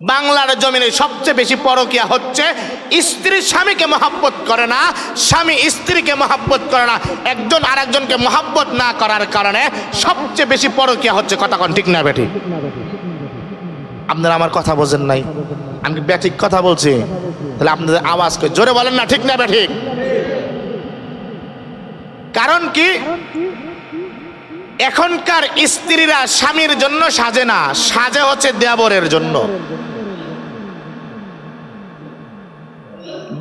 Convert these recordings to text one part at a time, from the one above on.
বাংলার জমিনে সবচেয়ে বেশি পরকীয়া হচ্ছে স্ত্রী স্বামীকে মহব্বত করে না, স্বামী স্ত্রীকে মহব্বত করে না। একজন আরেকজনকে মহব্বত না করার কারণে সবচেয়ে বেশি পরকীয়া হচ্ছে। কথা কোন ঠিক না বেঠিক? আপনারা আমার কথা বোঝেন নাই? আমি বেঠিক কথা বলছি? তাহলে আপনাদের আওয়াজ করে জোরে বলেন না ঠিক না বেঠিক? কারণ কি? এখনকার স্ত্রীরা স্বামীর জন্য সাজে না, সাজে হচ্ছে দেবরের জন্য।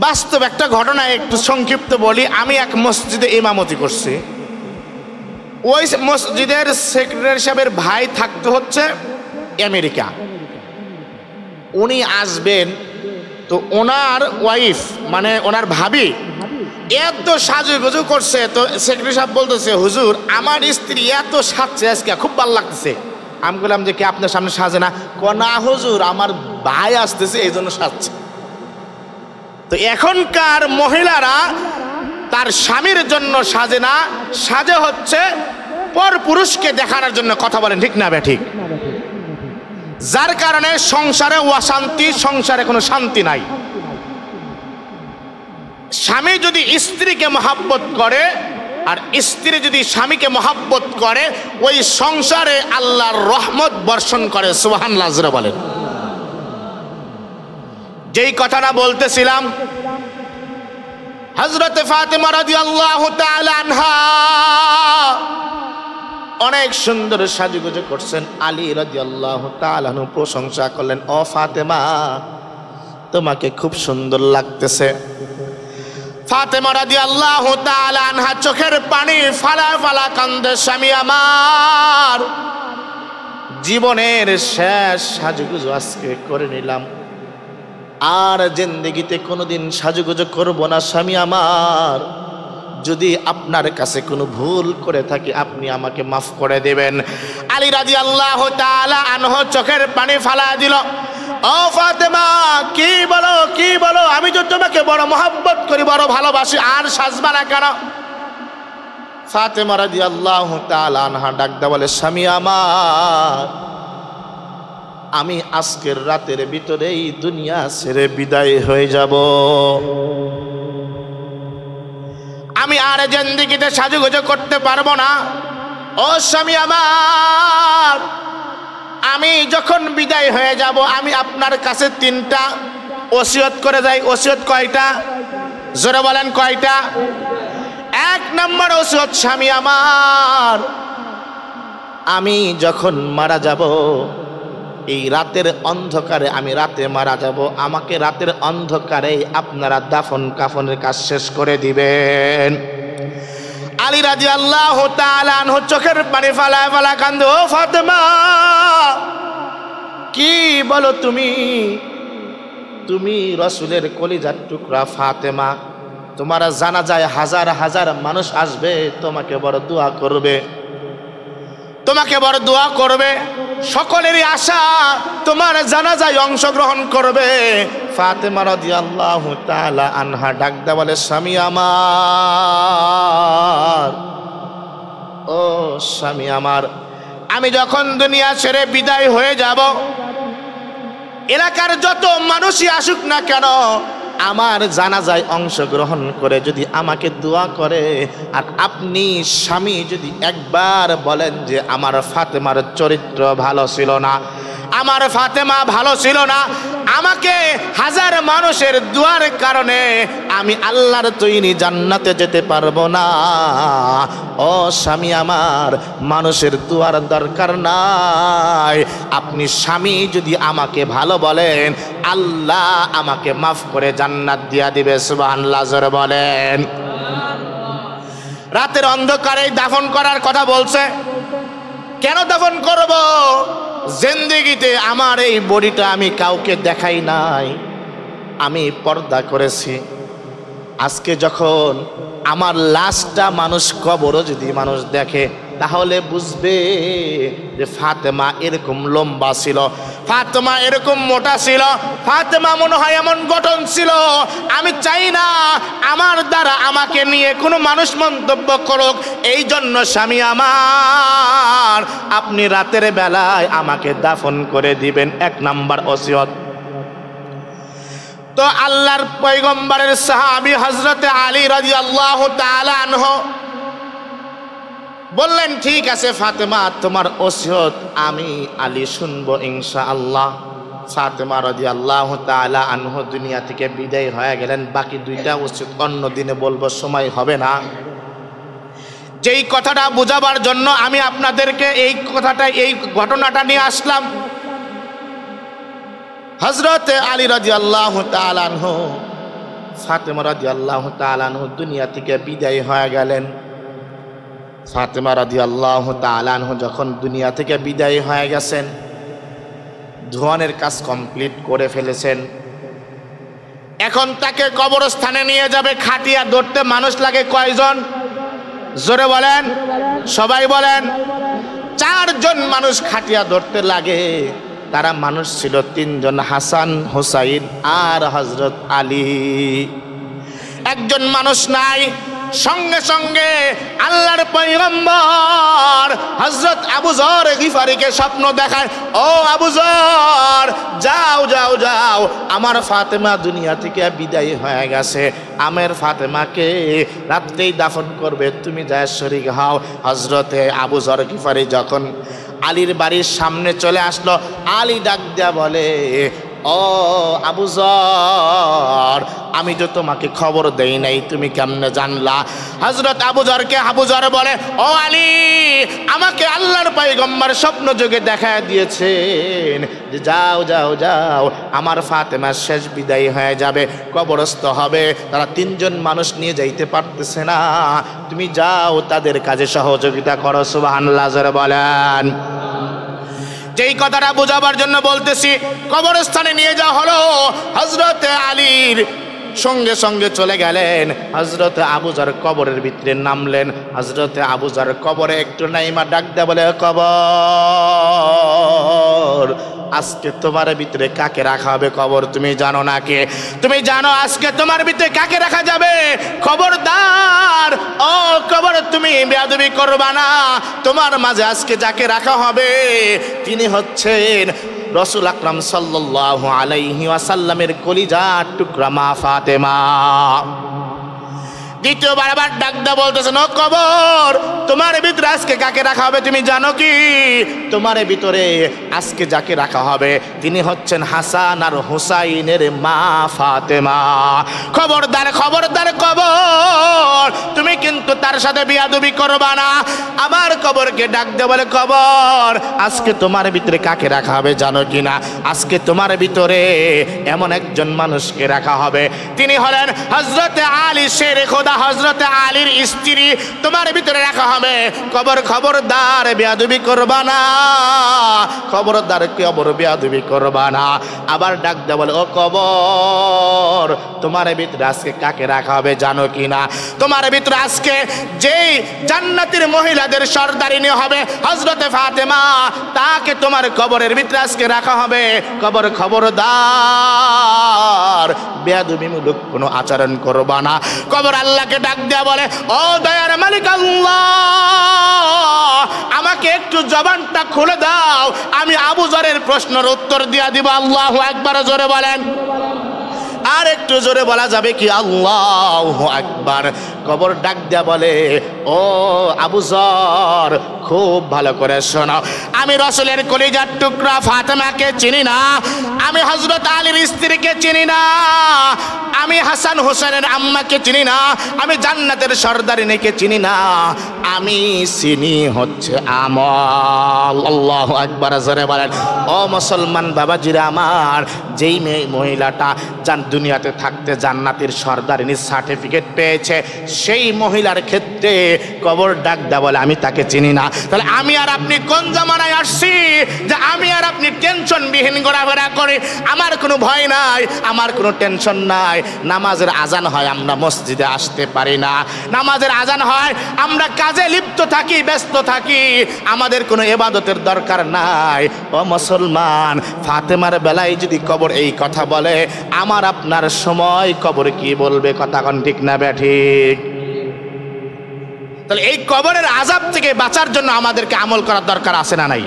বাস্তব একটা ঘটনা একটু সংক্ষিপ্ত বলি। আমি এক মসজিদে ইমামতি করছি। ওই মসজিদের সেক্রেটারি সাহেবের ভাই থাকতে হচ্ছে আমেরিকা। উনি আসবেন, তো ওনার ওয়াইফ মানে ওনার ভাবি এত সাজুগুজু করছে। তো সেক্রেটারি সাহেব বলতেছে, হুজুর আমার স্ত্রী এত সাজছে আজকে, খুব ভালো লাগতেছে। আমি বললাম যে কি আপনার সামনে সাজে না? না হুজুর, আমার ভাই আসতেছে এই জন্য সাজছে। তো এখনকার মহিলারা তার স্বামীর জন্য সাজে না, সাজে হচ্ছে পর পুরুষকে দেখানোর জন্য। কথা বলেন ঠিক না বেঠিক? যার কারণে সংসারে অশান্তি, সংসারে কোনো শান্তি নাই। স্বামী যদি স্ত্রীকে মহব্বত করে আর স্ত্রী যদি স্বামীকে মহব্বত করে, ওই সংসারে আল্লাহর রহমত বর্ষণ করে। সুবহানাল্লাহ বলেন। যেই কথাটা বলতেছিলাম, হযরত ফাতেমা রাদিয়াল্লাহু তাআলা আনহা অনেক সুন্দর সাজুগুজু করছেন। আলী রাদিয়াল্লাহু তাআলা আনহু প্রশংসা করলেন, ও ফাতেমা তোমাকে খুব সুন্দর লাগতেছে। ফাতেমা রাদিয়াল্লাহু তাআলা আনহা চোখের পানি ফালা ফালা কান্দে, স্বামী আমার জীবনের শেষ সাজুগুজু আজকে করে নিলাম, আর জিন্দেগিতে কোনোদিন সাজুগুজু করব না। স্বামী আমার, যদি আপনার কাছে কোনো ভুল করে থাকি আপনি আমাকে মাফ করে দেবেন। আলী রাদিয়াল্লাহু তাআলা আনহু চোখের পানি ফালা দিল। ও ফাতেমা, কি বলো কি বলো? আমি তো তোমাকে বড় মহব্বত করি, বড় ভালোবাসি, আর সাজবা না কেন? ফাতেমা রাদিয়াল্লাহু তাআলা আনহা ডাক দা বলে, স্বামী আমার, আমি আজকের রাতের ভিতরেই দুনিয়া ছেড়ে বিদায় হয়ে যাব। আমি আর জিন্দেগিতে সাজুগুজু করতে পারবো না। ও স্বামী আমার, আমি যখন বিদায় হয়ে যাব আমি আপনার কাছে 3টা ওসিয়ত করে যাই। ওসিয়ত কয়টা? জোরে বলেন কয়টা? 1 নম্বর ওসিয়ত, স্বামী আমার, আমি যখন মারা যাব, এই রাতের অন্ধকারে, আমি রাতে মারা যাব, আমাকে রাতের অন্ধকারে আপনারা দাফন কাফনের কাজ শেষ করে দিবেন। আলী রাদিয়াল্লাহু তাআলা আনহু চোখের পানি ফালায় ফালা কান্দে, ও ফাতেমা কি বলো তুমি? তুমি রাসূলের কলিজার টুকরা ফাতেমা, তোমার জানাজায় হাজার হাজার মানুষ আসবে, তোমাকে বড় দোয়া করবে, তোমাকে বড় দোয়া করবে। সকলেরই আশা তোমার জানাজায় অংশগ্রহণ করবে। ফাতেমা রাদিয়াল্লাহু তাআলা আনহা ডাক দা বলে, স্বামী আমার, ও স্বামী আমার, আমি যখন দুনিয়া ছেড়ে বিদায় হয়ে যাব, এলাকার যত মানুষই আসুক না কেন, আমার জানাজায় অংশগ্রহণ করে যদি আমাকে দোয়া করে, আর আপনি স্বামী যদি একবার বলেন যে আমার ফাতেমার চরিত্র ভালো ছিল না, আমার ফাতেমা ভালো ছিল না, আমাকে হাজার মানুষের দোয়ার কারণে আমি আল্লাহর তৈরি জান্নাতে যেতে পারবো না। ও স্বামী আমার, মানুষের দোয়ার দরকার নাই। আপনি স্বামী যদি আমাকে ভালো বলেন, আল্লাহ আমাকে মাফ করে জান্নাত দিয়া দিবে। সুবহানাল্লাহ জোরে বলেন। রাতের অন্ধকারে দাফন করার কথা বলছে। কেন দাফন করব? জিন্দেগিতে আমার এই বডিটা আমি কাউকে দেখাই নাই, আমি পর্দা করেছি। আজকে যখন আমার লাশটা মানুষ কবরও যদি মানুষ দেখে, তাহলে বুঝবে যে ফাতেমা এরকম লম্বা ছিল, ফাতেমা এরকম মোটা ছিল, ফাতেমা মনে হয় এমন গঠন ছিল। আমি চাই না আমার দ্বারা আমাকে নিয়ে কোনো মানুষ মন্তব্য করুক। এই জন্য স্বামী আমার, আপনি রাতের বেলায় আমাকে দাফন করে দিবেন। 1 নাম্বার ওসিয়ত। তো আল্লাহর পয়গম্বরের সাহাবী হযরতে আলী রাদিয়াল্লাহু তাআলা আনহু বললেন, ঠিক আছে ফাতেমা, তোমার ওসিয়ত আমি আলী শুনবো ইনশাআল্লাহ। ফাতেমা রাদিয়াল্লাহু তাআলা আনহু দুনিয়া থেকে বিদায় হয়ে গেলেন। বাকি দুইটা ওসিয়ত অন্য দিনে বলবো, সময় হবে না। যেই কথাটা বোঝাবার জন্য আমি আপনাদেরকে এই ঘটনাটা নিয়ে আসলাম। হযরত আলী রাদিয়াল্লাহু তাআলা আনহু, ফাতেমা রাদিয়াল্লাহু তাআলা আনহু দুনিয়া থেকে বিদায় হয়ে গেলেন। ফাতেমা রাদিয়াল্লাহু তাআলা আনহু যখন দুনিয়া থেকে বিদায় হয়ে গেছেন, ধোয়ানের কাজ কমপ্লিট করে ফেলেছেন। এখন তাকে কবরস্থানে নিয়ে যাবে। খাটিয়া ধরতে মানুষ লাগে কয়জন? জোরে বলেন, সবাই বলেন। 4 জন মানুষ খাটিয়া ধরতে লাগে। তারা মানুষ ছিল 3 জন, হাসান, হুসাইন আর হযরত আলী। একজন মানুষ নাই। সঙ্গে সঙ্গে আল্লাহর পয়গম্বর হযরত আবু যর গিফারিকে স্বপ্ন দেখায়, ও আবু যর, যাও যাও যাও, আমার ফাতেমা দুনিয়া থেকে বিদায় হয়ে গেছে। আমের ফাতেমাকে রাত্রেই দাফন করবে, তুমি যায় শরীক হও। হযরতে আবু যর গিফারি যখন আলীর বাড়ির সামনে চলে আসলো, আলী ডাক দেয়া বলে, ও আবু যর, আমি তো তোমাকে খবর দেই নাই, তুমি কেমনে জানলা? হযরত আবু যরকে আবু যর বলে, ও আলী, আমাকে আল্লাহর পয়গম্বর স্বপ্ন যোগে দেখায় দিয়েছেন যে যাও যাও যাও, আমার ফাতেমা শেষ বিদায় হয়ে যাবে, কবরস্থ হবে। তারা 3 জন মানুষ নিয়ে যাইতে পারতেছে না, তুমি যাও তাদের কাজে সহযোগিতা করো। সুবহানাল্লাহ জোরে বলেন। যেই কথাটা বোঝাবার জন্য বলতেছি, কবরস্থানে নিয়ে যাওয়া হলো। হযরতে আলীর সঙ্গে সঙ্গে চলে গেলেন। হযরতে আবু যর কবরের ভিতরে নামলেন। হযরতে আবু যর কবরে একটু নাইমা ডাক দেয়া বলে, কবর, আজকে তোমার ভিতরে কাকে রাখা হবে? কবর, তুমি জানো না কে? তুমি জানো আজকে তোমার ভিতরে কাকে রাখা যাবে? খবরদার, ও কবর, তুমি বেয়াদবি করবা না। তোমার মাঝে আজকে যাকে রাখা হবে তিনি হচ্ছেন রাসূল আকরাম সাল্লাল্লাহু আলাইহি ওয়াসাল্লামের কলিজার টুকরা মা ফাতেমা। দ্বিতীয়বার আবার ডাক দা বলতেছেন, ও কবর, তোমার ভিতরে আজকে কাকে রাখা হবে তুমি জানো কি? তোমার ভিতরে আজকে যাকে রাখা হবে তিনি হচ্ছেন হাসান আর হুসাইনের মা ফাতেমা। খবরদার, খবরদার কবর, তুমি কিন্তু তার সাথে বিয়াদবি করবা না। আমার কবরকে ডাক দে বলে, কবর, আজকে তোমার ভিতরে কাকে রাখা হবে জানো কি না? আজকে তোমার ভিতরে এমন একজন মানুষকে রাখা হবে, তিনি হলেন হযরতে আলী শেরে খোদা, হযরতে আলীর স্ত্রী। তোমার ভিতরে রাখা হবে। কবর, খবরদার, বেয়াদবি করবা না। খবরদার, কবর, বেয়াদবি করবা না। আবার ডাক দে বলে, ও কবর, তোমার ভিতরে আজকে কাকে রাখা হবে জানো কি না? তোমার ভিতরে আজকে যেই জান্নাতের মহিলাদের সর্দারিনী হবে হযরতে ফাতেমা, তাকে তোমার কবরের ভিতরে আজকে রাখা হবে। কবর, খবরদার, বেয়াদবিমূলক কোনো আচরণ করবা না। কবর আল্লাহকে ডাক দেয়া বলে, ও দয়ার মালিক আল্লাহ, আমাকে একটু জবানটা খুলে দাও, আমি আবু যরের প্রশ্নের উত্তর দিয়া দিব। আল্লাহু আকবার জোরে বলেন। আর একটু জোরে বলা যাবে কি? আল্লাহু আকবার। কবর ডাক দেয়া বলে, ও আবু যর, খুব ভালো করে শোনো, আমি রাসূলের কলিজার টুকরা ফাতেমাকে চিনি না, আমি হযরত আলীর স্ত্রীকে চিনি না, আমি হাসান হোসেনের আম্মাকে চিনি না, আমি জান্নাতের সর্দারিনীকে চিনি না, আমি চিনি হচ্ছে আমল। আল্লাহু আকবার জোরে বলেন। ও মুসলমান বাবাজিরা আমার, যেই মহিলাটা দুনিয়াতে থাকতে জান্নাতের সর্দারিনীর সার্টিফিকেট পেয়েছে, সেই মহিলার ক্ষেত্রে কবর ডাক দেয়া বলে, আমি তাকে চিনি না। তাহলে আমি আর আপনি কোন জামানায় আসছি যে আমি আর আপনি টেনশনবিহীন ঘোরাফেরা করি? আমার কোনো ভয় নাই, আমার কোনো টেনশন নাই। নামাজের আজান হয়, আমরা মসজিদে আসতে পারি না। নামাজের আজান হয়, আমরা কাজে লিপ্ত থাকি, ব্যস্ত থাকি, আমাদের কোনো ইবাদতের দরকার নাই। ও মুসলমান, ফাতেমার বেলায় যদি কবর এই কথা বলে, আমার আপনার সময় কবর কি বলবে? কথা কোন ঠিক না ব্যাঠিক? তাহলে এই কবরের আযাব থেকে বাঁচার জন্য আমাদেরকে আমল করার দরকার আছে না নাই?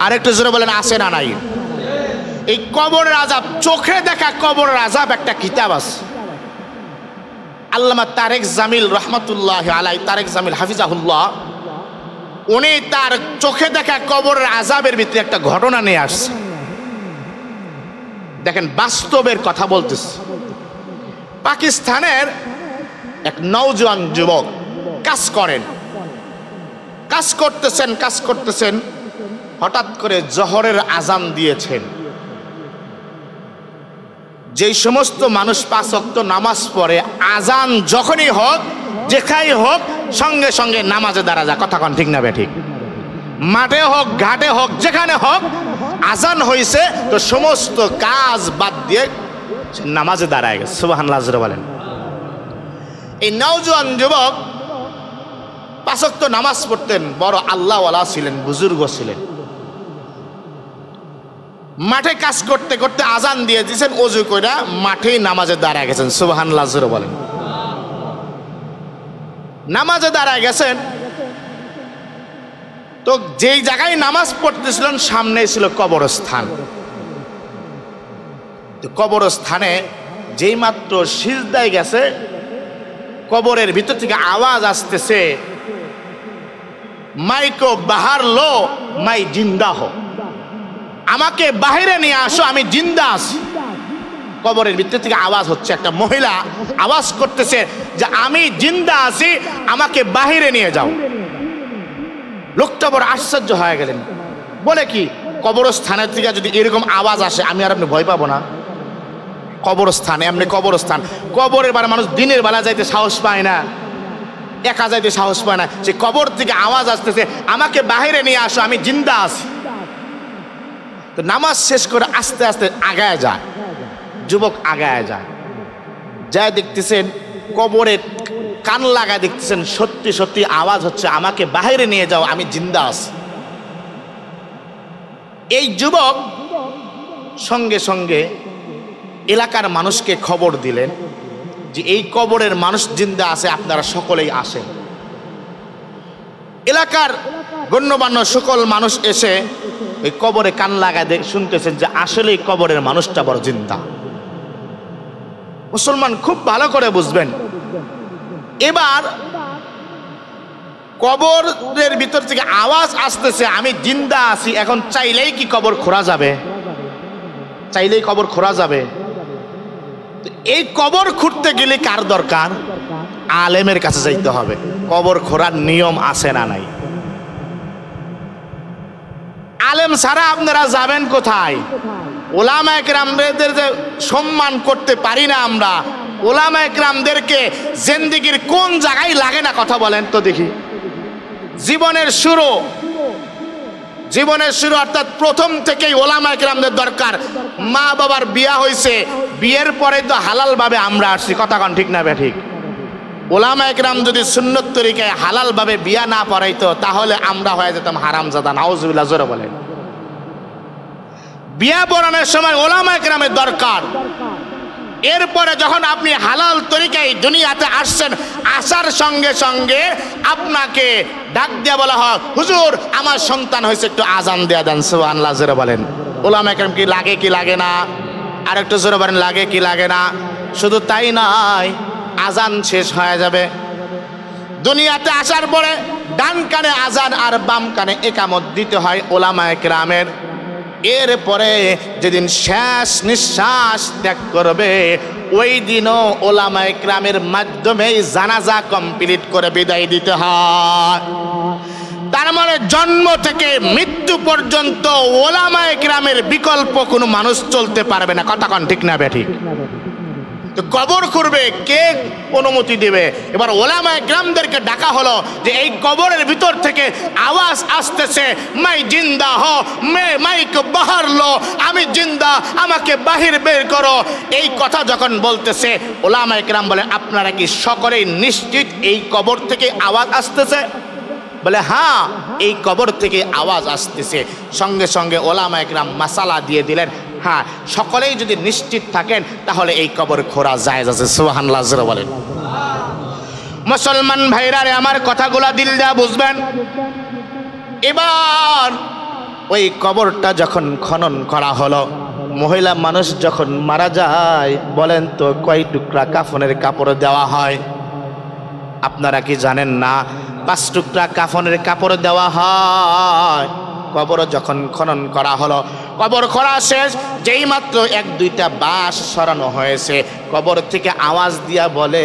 আর একটু জোরে বলেন, আছে না নাই? এই কবরের আযাব, চোখে দেখা কবরের আযাব একটা কিতাব আছে। আল্লামা তারেক জামিল রহমাতুল্লাহ আলাই, তারেক জামিল হাফিজাহুল্লাহ, উনি তার চোখে দেখা কবরের আযাবের ভিতরে একটা ঘটনা নিয়ে আসছে। দেখেন, বাস্তবের কথা বলতেছে। পাকিস্তানের এক নওজোয়ান যুবক কাজ করেন, কাজ করতেছেন, হঠাৎ করে জোহরের আজান দিয়েছেন। যেই সমস্ত মানুষ 5 ওয়াক্ত নামাজ পড়ে, আজান যখনই হোক, যেখানেই হোক, সঙ্গে সঙ্গে নামাজে দাঁড়া যায়। কথা কন ঠিক না বে ঠিক? মাঠে হোক, ঘাটে হোক, যেখানে হোক, আজান হয়েছে তো সমস্ত কাজ বাদ দিয়ে নামাজে দাঁড়ায় গেছে। সুবহানাল্লাহ বলেন। এই নওজোয়ান যুবক 5 ওয়াক্ত নামাজ পড়তেন, বড় আল্লাহওয়ালা ছিলেন, বুজুর্গ ছিলেন। মাঠে কাজ করতে করতে আজান দিয়ে দিয়েছেন, ওযু কইরা মাঠেই নামাজে দাঁড়ায় গেছেন। সুবহানাল্লাহ বলেন। নামাজে দাঁড়ায় গেছেন তো যেই জায়গায় নামাজ পড়তেছিলেন সামনে ছিল কবরস্থান। তো কবরস্থানে যেই মাত্র সিজদায় গেছে, কবরের ভিতর থেকে আওয়াজ আসতেছে, মাইকো বাহার লো, মাই জিন্দা হো, আমাকে বাহিরে নিয়ে আসো, আমি জিন্দা আছি। কবরের ভিতর থেকে আওয়াজ হচ্ছে, একটা মহিলা আওয়াজ করতেছে যে আমি জিন্দা আছি, আমাকে বাহিরে নিয়ে যাও। লোকটা বড় আশ্চর্য হয়ে গেলেন, বলে কি, কবরস্থানের থেকে যদি এরকম আওয়াজ আসে আমি আর আপনি ভয় পাবো না? কবরস্থান, এমনি কবরস্থান, কবরের বেলা মানুষ দিনের বেলা যাইতে সাহস পায় না, একা যাইতে সাহস পায় না। সে কবর থেকে আওয়াজ আসতেছে, আমাকে বাহিরে নিয়ে আসো, আমি জিন্দা আছি। তো নামাজ শেষ করে আস্তে আস্তে আগায় যায়, যুবক আগায় যায়, যায় দেখতেছেন কবরে কান লাগায় দেখতেছেন সত্যি সত্যি আওয়াজ হচ্ছে, আমাকে বাহিরে নিয়ে যাও, আমি জিন্দা আছি। এই যুবক সঙ্গে সঙ্গে এলাকার মানুষকে খবর দিলেন যে এই কবরের মানুষ জিন্দা আছে, আপনারা সকলেই আসেন। এলাকার গণ্যমান্য সকল মানুষ এসে এই কবরে কান লাগায় শুনতেছেন যে আসলে এই কবরের মানুষটা বড় জিন্দা। মুসলমান খুব ভালো করে বুঝবেন, এবার কবরের ভিতর থেকে আওয়াজ আসতেছে আমি জিন্দা আছি, এখন চাইলেই কি কবর খোঁড়া যাবে? চাইলেই কবর খোঁড়া যাবে? এই কবর খুঁড়তে গেলে কার দরকার? আলেমের কাছে যাইতে হবে। কবর খোঁড়ার নিয়ম আছে না নাই? আলেম ছাড়া আপনারা যাবেন কোথায়? ওলামা একরামদের যে সম্মান করতে পারি না আমরা, ওলামা একরামদেরকে জিন্দেগির কোন জায়গায় লাগে না কথা বলেন তো দেখি। জীবনের শুরু অর্থাৎ প্রথম থেকেই ওলামা একরামদের দরকার। মা বাবার বিয়া হয়েছে, বিয়ের পরে তো হালাল ভাবে আমরা আসছি। কথা কন ঠিক না বে ঠিক? ওলামা একরাম যদি সুন্নত তরিকায় হালাল ভাবে বিয়া না পড়াইতো তাহলে আমরা হয়ে যেতাম হারামজাদা। নাউজুবিল্লাহ জোরে বলেন। বিয়া পড়ানোর সময় ওলামা একরামের দরকার। এরপরে যখন আপনি হালাল তরিকায় দুনিয়াতে আসছেন, আসার সঙ্গে সঙ্গে আপনাকে ডাক দিয়ে বলা হয়, হুজুর আমার সন্তান হয়েছে, একটু আজান দেয়া দেন। সুবহানাল্লাহ জোরে বলেন। ওলামা একরাম কি লাগে কি লাগে না? আর একটু জোরে বলেন, লাগে কি লাগে না? শুধু তাই নয়, আজান শেষ হয়ে যাবে, দুনিয়াতে আসার পরে ডান কানে আজান আর বাম কানে ইকামত দিতে হয় ওলামা একরামের। এরপরে যেদিন শেষ নিঃশ্বাস ত্যাগ করবে ওই দিনও ওলামা একরামের মাধ্যমেই জানাজা কমপ্লিট করে বিদায় দিতে হয়। তার মানে জন্ম থেকে মৃত্যু পর্যন্ত ওলামা একরামের বিকল্প কোনো মানুষ চলতে পারবে না। কথা কন ঠিক না বে ঠিক? তো কবর করবে কে অনুমতি দেবে? এবার ওলামা একরামদেরকে ডাকা হলো যে এই কবরের ভিতর থেকে আওয়াজ আসতেছে, মাই জিন্দা হো, মাইক বাহার লো, আমি জিন্দা, আমাকে বাহির বের করো। এই কথা যখন বলতেছে ওলামা একরাম বলে, আপনারা কি সকলেই নিশ্চিত এই কবর থেকে আওয়াজ আসতেছে? বলে হ্যাঁ, এই কবর থেকে আওয়াজ আসতেছে। সঙ্গে সঙ্গে ওলামা একরাম মাসালা দিয়ে দিলেন, হ্যাঁ সকলেই যদি নিশ্চিত থাকেন তাহলে এই কবর খোঁড়া জায়েজ আছে। সুবহানাল্লাহ বলেন। মুসলমান ভাইরা রে, আমার কথাগুলা দিল দিয়ে বুঝবেন। এবার ওই কবরটা যখন খনন করা হলো, মহিলা মানুষ যখন মারা যায় বলেন তো কয় টুকরা কাফনের কাপড় দেওয়া হয়? আপনারা কি জানেন না? 5 টুকরা কাফনের কাপড় দেওয়া হয়। কবর যখন খনন করা হলো, কবর খোঁড়া শেষ, যেই মাত্র 1-2টা বাঁশ সরানো হয়েছে, কবর থেকে আওয়াজ দিয়া বলে,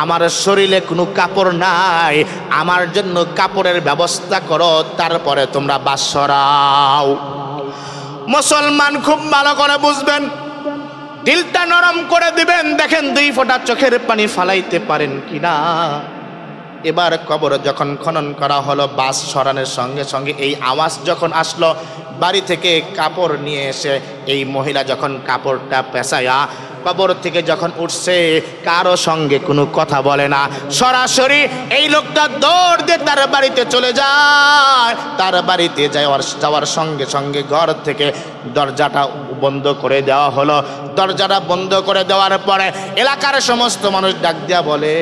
আমার শরীরে কোনো কাপড় নাই, আমার জন্য কাপড়ের ব্যবস্থা করো, তারপরে তোমরা বাঁশ সরাও। মুসলমান খুব ভালো করে বুঝবেন, দিলটা নরম করে দিবেন, দেখেন 2 ফোঁটা চোখের পানি ফালাইতে পারেন কিনা। এবার কবর যখন খনন করা হলো, বাঁশ সরানোর সঙ্গে সঙ্গে এই আওয়াজ যখন আসলো, বাড়ি থেকে কাপড় নিয়ে এসে এই মহিলা যখন কাপড়টা পেঁচায়া কবর থেকে যখন উঠছে, কারো সঙ্গে কোনো কথা বলে না, সরাসরি এই লোকটা দৌড় দিয়ে তার বাড়িতে চলে যায়। তার বাড়িতে যাওয়ার সঙ্গে সঙ্গে ঘর থেকে দরজাটা বন্ধ করে দেওয়া হলো। দরজাটা বন্ধ করে দেওয়ার পরে এলাকার সমস্ত মানুষ ডাক দিয়া বলে,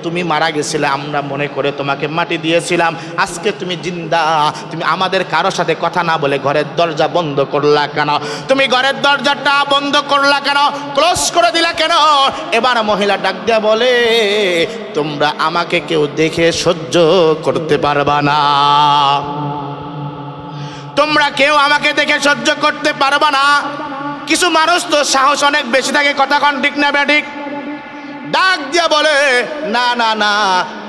তুমি মারা গেছিলে, আমরা মনে করে তোমাকে মাটি দিয়েছিলাম, আজকে তুমি জিন্দা, তুমি আমাদের কারো সাথে কথা না বলে ঘরের দরজা বন্ধ করলা কেন? তুমি ঘরের দরজাটা বন্ধ করলা কেন? ক্লোজ করে দিলা কেন? এবার মহিলা ডাক দিয়া বলে, তোমরা আমাকে কেউ দেখে সহ্য করতে পারবা না, তোমরা কেউ আমাকে দেখে সহ্য করতে পারবা না। কিছু মানুষ তো সাহস অনেক বেশি থাকে, কথা কন ঠিক না ব্যাঠিক? ডাক দিয়া বলে, না না না,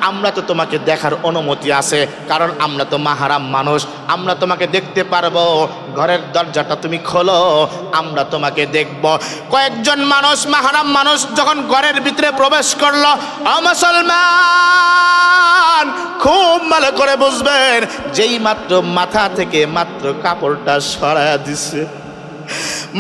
আমরা তো তোমাকে দেখার অনুমতি আছে, কারণ আমরা তো মাহারাম মানুষ, আমরা তোমাকে দেখতে পারবো, ঘরের দরজাটা তুমি খোলো, আমরা তোমাকে দেখব। কয়েকজন মানুষ, মাহারাম মানুষ যখন ঘরের ভিতরে প্রবেশ করলো, মুসলমান খুব ভালো করে বুঝবেন, যেই মাত্র মাথা থেকে মাত্র কাপড়টা সরায়া দিছে,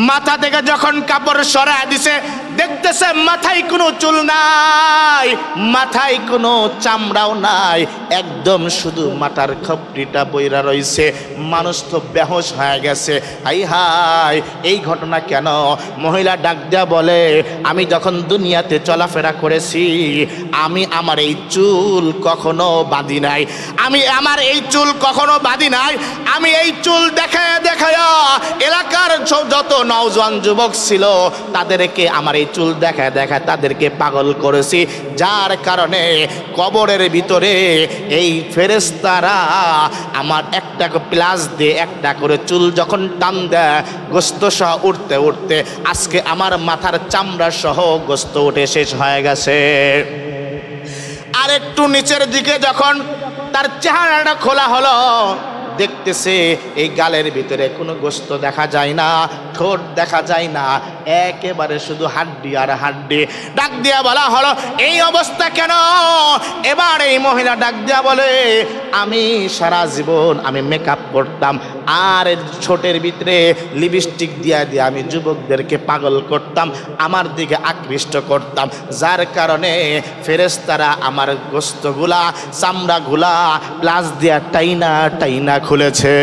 মাথা থেকে যখন কাপড় সরায় দিছে, দেখতেছে মাথায় কোনো চুল নাই, মাথায় কোনো চামড়াও নাই, একদম শুধু মাথার খপটিটা বইরা রইছে। মানুষ তো বেহুশ হয়ে গেছে। হাই হাই, এই ঘটনা কেন? মহিলা ডাক দেয়া বলে, আমি যখন দুনিয়াতে চলাফেরা করেছি, আমি আমার এই চুল কখনো বাঁধি নাই, আমি আমার এই চুল কখনো বাঁধি নাই, আমি এই চুল দেখায় দেখায় এলাকার যত নওজোয়ান যুবক ছিল তাদেরকে আমার এই চুল দেখায় দেখায় তাদেরকে পাগল করেছি, যার কারণে কবরের ভিতরে এই ফেরেশতারা আমার একটা প্লাস দিয়ে একটা করে চুল যখন টান দেয়, গোস্ত সহ উঠতে উঠতে আজকে আমার মাথার চামড়া সহ গোস্ত উঠে শেষ হয়ে গেছে। আর একটু নিচের দিকে যখন তার চেহারাটা খোলা হলো, দেখতেছে এই গালের ভিতরে কোনো গোস্ত দেখা যায় না, ঠোঁট দেখা যায় না, একেবারে শুধু হাড্ডি আর হাড্ডি। ডাক দিয়া বলা হলো, এই অবস্থা কেন? এবার এই মহিলা ডাক দিয়া বলে, আমি সারা জীবন আমি মেকআপ করতাম, আর ঠোঁটের ভিতরে লিপস্টিক দিয়া দিয়ে আমি যুবকদেরকে পাগল করতাম, আমার দিকে আকৃষ্ট করতাম, যার কারণে ফেরেশতারা আমার গোস্তগুলা চামড়াগুলা প্লাস দিয়া টাইনা টাইনা খুলেছে।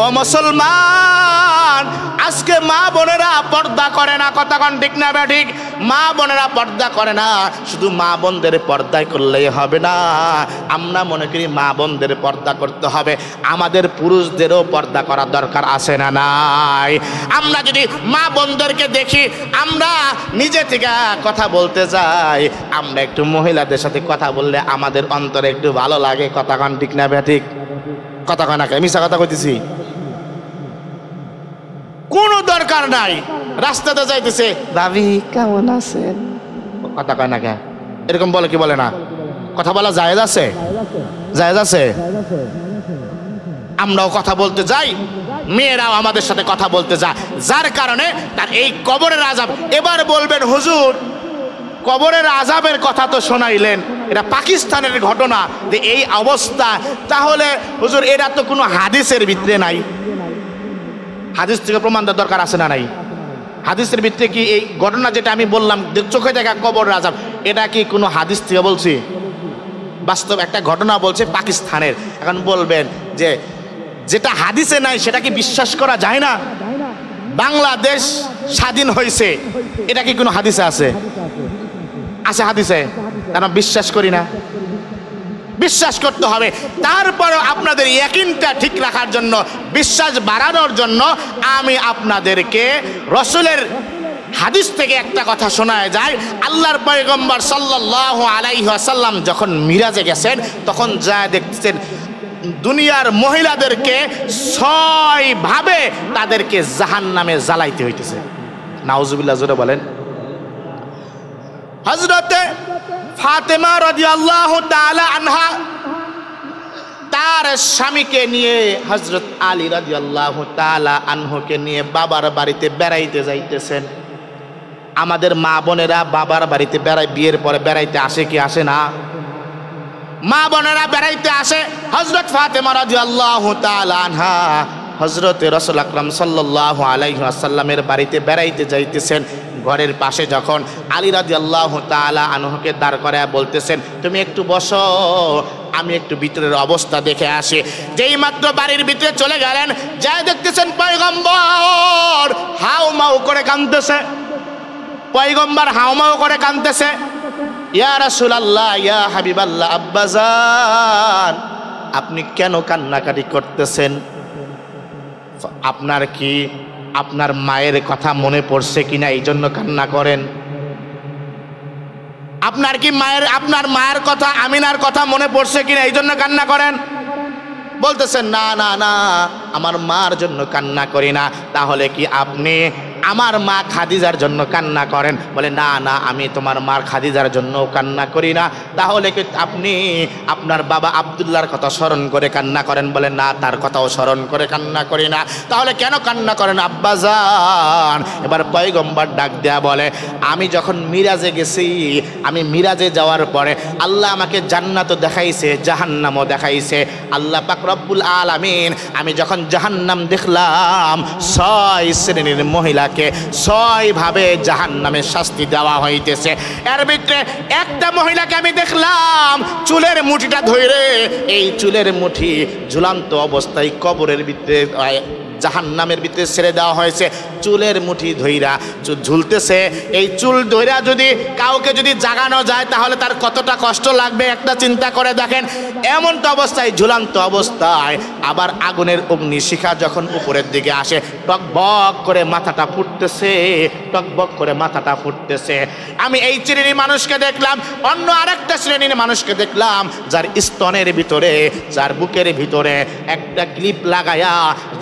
ও মুসলমান, আজকে মা বোনেরা পর্দা করে না, কথা কোন ঠিক না ব্যাঠিক? মা বোনেরা পর্দা করে না, শুধু মা বোনদের পর্দায় করলেই হবে না, আমরা মনে করি মা বোনদের পর্দা করতে হবে, আমাদের পুরুষদেরও পর্দা করা দরকার আছে না নাই? আমরা যদি মা বোনদেরকে দেখি, আমরা নিজে থেকে কথা বলতে যাই, আমরা একটু মহিলাদের সাথে কথা বললে আমাদের অন্তরে একটু ভালো লাগে, কথা কোন ঠিক না ব্যাঠিক? কথা কয় না, মিশা কথা কইতেছি? কোনো দরকার নাই, রাস্তাতে যাইতেছে, ভাবি কেমন আছেন, কথা কয় না কে? এরকম বলে কি বলে না? কথা বলা জায়েজ আছে? জায়েজ আছে? আমরাও কথা বলতে যাই, মেয়েরাও আমাদের সাথে কথা বলতে যায়, যার কারণে তার এই কবরের আযাব। এবার বলবেন, হুজুর কবরের আযাবের কথা তো শোনাইলেন, এটা পাকিস্তানের ঘটনা, যে এই অবস্থা, তাহলে হুজুর এটা তো কোনো হাদিসের ভিতরে নাই, হাদিস থেকে প্রমাণ দেওয়ার দরকার আছে না নাই? হাদিসের ভিতরে কি এই ঘটনা যেটা আমি বললাম চোখে দেখা কবরের আযাব, এটা কি কোনো হাদিস থেকে বলছি? বাস্তব একটা ঘটনা বলছে পাকিস্তানের। এখন বলবেন যে যেটা হাদিসে নাই সেটা কি বিশ্বাস করা যায় না? বাংলাদেশ স্বাধীন হয়েছে, এটা কি কোনো হাদিসে আছে? আছে হাদিসে, আমরা বিশ্বাস করি না। বিশ্বাস করতে হবে। তারপরে আপনাদের ইয়াকিনটা ঠিক রাখার জন্য, বিশ্বাস বাড়ানোর জন্য আমি আপনাদেরকে রসুলের হাদিস থেকে একটা কথা শোনায় যায়। আল্লাহর পয়গম্বর সাল্লাল্লাহু আলাইহি ওয়াসাল্লাম যখন মিরাজে গেছেন, তখন যা দেখতেছেন দুনিয়ার মহিলাদেরকে 6 ভাবে তাদেরকে জাহান্নামে জ্বালাইতে হইতেছে। নাউজুবিল্লাহ, জোরে বলেন। হযরতে ফাতেমা রাদিয়াল্লাহু তাআলা আনহা তার স্বামীকে নিয়ে, হযরত আলী রাদিয়াল্লাহু তাআলা আনহুকে নিয়ে বাবার বাড়িতে বেড়াইতে যাইতেছেন। আমাদের মা বোনেরা বাবার বাড়িতে বিয়ের পরে বেড়াইতে আসে কি আসে না? মা বোনেরা বেড়াইতে আসে। হযরত ফাতেমা রাদিয়াল্লাহু তাআলা আনহা হযরতে রাসূল আকরাম সাল্লাল্লাহু আলাইহি ওয়াসাল্লামের বাড়িতে বেড়াইতে যাইতেছেন। ঘরের পাশে যখন আলী রাদিয়াল্লাহু তাআলা আনহুকে দাঁড় করায় বলতেছেন, তুমি একটু বসো, আমি একটু ভিতরের অবস্থা দেখে আসি। যেই মাত্র বাড়ির ভিতরে চলে গেলেন, যা দেখতেছেন পয়গম্বর হাউমাউ করে কাঁদতেছে। পয়গম্বর হাউমাউ করে কাঁদতেছে। ইয়া রাসূলুল্লাহ, ইয়া হাবিবাল্লাহ, আব্বাজান আপনি কেন কান্নাকাটি করতেছেন? আপনার কি আপনার মায়ের কথা মনে পড়ছে কিনা এই জন্য কান্না করেন? আপনার কি আপনার মায়ের কথা, আমিনার কথা মনে পড়ছে কিনা এই জন্য কান্না করেন? বলতেছেন না না না, আমার মার জন্য কান্না করি না। তাহলে কি আপনি আমার মা খাদিজার জন্য কান্না করেন? বলে না না, আমি তোমার মার খাদিজার জন্য কান্না করি না। তাহলে কি আপনি আপনার বাবা আব্দুল্লাহর কথা স্মরণ করে কান্না করেন? বলে না, তার কথাও স্মরণ করে কান্না করি না। তাহলে কেন কান্না করেন আব্বাজান? এবার পয়গম্বর ডাক দেয়া বলে, আমি যখন মিরাজে গেছি, আমি মিরাজে যাওয়ার পরে আল্লাহ আমাকে জান্নাতও দেখাইছে, জাহান্নামও দেখাইছে। আল্লাহ পাক রব্বুল আলামিন, আমি যখন জাহান্নাম দেখলাম 6 শ্রেণীর মহিলা 6 ভাবে জাহান্নামে শাস্তি দেওয়া হইতেছে। এর ভিতরে একটা মহিলাকে আমি দেখলাম চুলের মুঠিটা ধরে, এই চুলের মুঠি ঝুলন্ত অবস্থায় কবরের ভিতরে জাহান্নামের ভিতরে ছেড়ে দেওয়া হয়েছে। চুলের মুঠি ধইরা ঝুলতেছে। এই চুল ধইরা যদি কাউকে যদি জাগানো যায় তাহলে তার কতটা কষ্ট লাগবে একটা চিন্তা করে দেখেন। এমনটা অবস্থায়, ঝুলন্ত অবস্থায়, আবার আগুনের অগ্নিশিখা যখন উপরের দিকে আসে, টকবক করে মাথাটা ফুটতেছে, টকবক করে মাথাটা ফুটতেছে। আমি এই শ্রেণীর মানুষকে দেখলাম, অন্য আরেকটা শ্রেণীর মানুষকে দেখলাম যার স্তনের ভিতরে, যার বুকের ভিতরে একটা ক্লিপ লাগায়া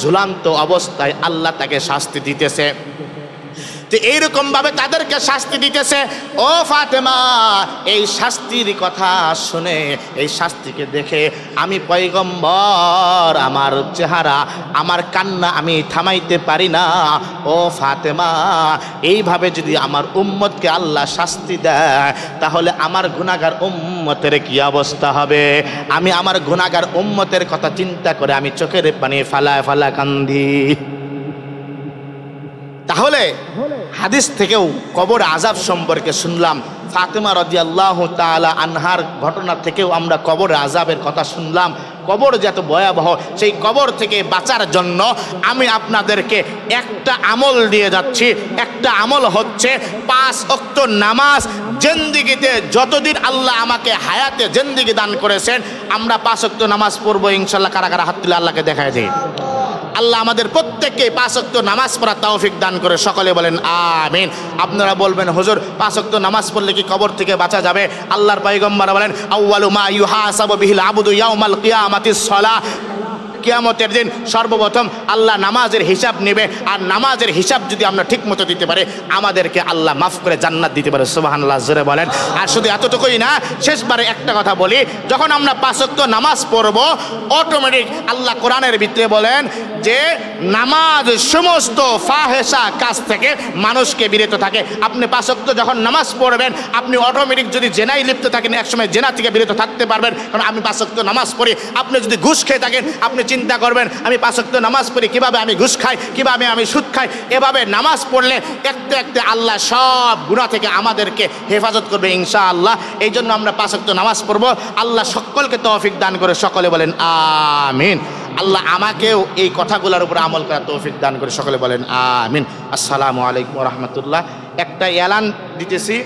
ঝুলন্ত অবস্থায় আল্লাহ তাকে শাস্তি দিতেছে। তো এইরকম ভাবে তাদেরকে শাস্তি দিতেছে। ও ফাতেমা, এই শাস্তির কথা শুনে, এই শাস্তিকে দেখে আমি পয়গম্বর, আমার চেহারা, আমার কান্না আমি থামাইতে পারি না। ও ফাতেমা, এইভাবে যদি আমার উম্মতকে আল্লাহ শাস্তি দেয় তাহলে আমার গুনাহগার উম্মতের কি অবস্থা হবে? আমি আমার গুনাহগার উম্মতের কথা চিন্তা করে আমি চোখের পানি ফালায় ফালায় কান্দি। তাহলে হাদিস থেকেও কবর আযাব সম্পর্কে শুনলাম। ফাতেমা রাদিয়াল্লাহু তাআলা আনহার ঘটনা থেকেও আমরা কবর আযাবের কথা শুনলাম। কবর যত ভয়াবহ, সেই কবর থেকে বাঁচার জন্য আমি আপনাদেরকে একটা আমল দিয়ে যাচ্ছি। একটা আমল হচ্ছে 5 ওয়াক্ত নামাজ। জিন্দেগিতে যতদিন আল্লাহ আমাকে হায়াতে জিন্দেগি দান করেছেন, আমরা 5 ওয়াক্ত নামাজ পড়বো ইনশাআল্লাহ। কারা কারা হাত তুলে আল্লাহকে দেখায় দিই। আল্লাহ আমাদের প্রত্যেককে 5 ওয়াক্ত নামাজ পড়ার তৌফিক দান করে, সকলে বলেন আমিন। আপনারা বলবেন, হুজুর 5 ওয়াক্ত নামাজ পড়লে কি কবর থেকে বাঁচা যাবে? আল্লাহর পয়গম্বর বলেন, আউয়ালু মা ইউহাসাবু বিহিল আবদু ইয়াউমাল কিয়ামাতিস সালাহ। কিয়ামতের দিন সর্বপ্রথম আল্লাহ নামাজের হিসাব নেবে। আর নামাজের হিসাব যদি আমরা ঠিক মতো দিতে পারি, আমাদেরকে আল্লাহ মাফ করে জান্নাত দিতে পারে। সুবহানাল্লাহ, জোরে বলেন। আর শুধু এতটুকুই না, শেষবারে একটা কথা বলি, যখন আমরা 5 ওয়াক্ত নামাজ পড়ব, অটোমেটিক আল্লাহ কোরআনের ভিতরে বলেন যে নামাজ সমস্ত ফাহেসা কাজ থেকে মানুষকে বিরত থাকে। আপনি 5 ওয়াক্ত যখন নামাজ পড়বেন, আপনি অটোমেটিক যদি জেনায় লিপ্ত থাকেন, একসময় জেনা থেকে বিরত থাকতে পারবেন, কারণ আমি 5 ওয়াক্ত নামাজ পড়ি। আপনি যদি ঘুষ খেয়ে থাকেন, আপনি চিন্তা করবেন আমি 5 ওয়াক্ত নামাজ পড়ি, কিভাবে আমি ঘুষ খাই, কিভাবে আমি সুদ খাই। এভাবে নামাজ পড়লে একটু একটু আল্লাহ সব গুনাহ থেকে আমাদেরকে হেফাজত করবে ইনশাআল্লাহ। এই জন্য আমরা 5 ওয়াক্ত নামাজ পড়বো। আল্লাহ সকলকে তৌফিক দান করে, সকলে বলেন আমিন। আল্লাহ আমাকেও এই কথাগুলোর উপর আমল করার তৌফিক দান করে, সকলে বলেন আমিন। আসসালামু আলাইকুম ওয়া রাহমাতুল্লাহ। একটা এলান দিতেছি।